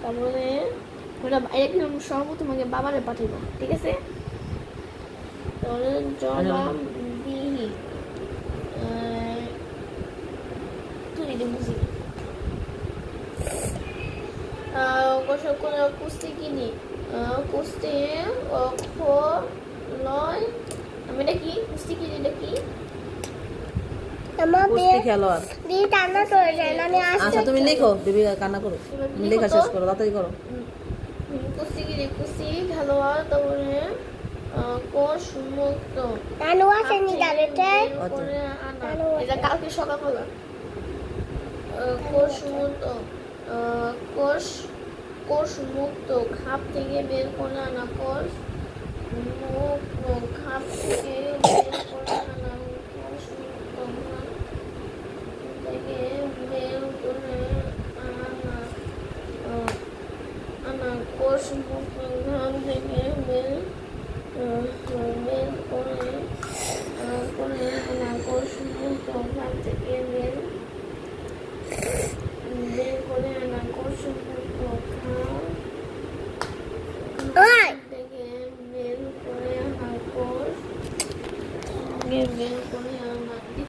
তারপরে ওটা একদম সর্বপ্রথম আগে বাবারে পাঠাইব, ঠিক আছে? তাহলে জবাবদিহি তুই এটা বুঝি কুস্তি কিনি কুস্তি লয় আমি এটা কি কুস্তি কিনি এটা কি আচ্ছা তুমি লিখো, দিবি কান্না করো, লেখা শেষ করো, তাড়াতাড়ি করো। কুস্তিগিরি কুস্তি খেলোয়াড়, তারপরে কোষ মুক্ত এটা কালকে সকালবেলা কোষ মুক্ত কোষ মুক্ত খাপ থেকে বের করে আনা কোষ মুক্ত খাপ থেকে বের করে আনা কোষ মুক্ত থেকে বের করে আনা কোষ মুক্ত ঘাম থেকে বের করে আনা কোষ মুক্ত ঘাম থেকে বের করে আনা কোষ মুক্ত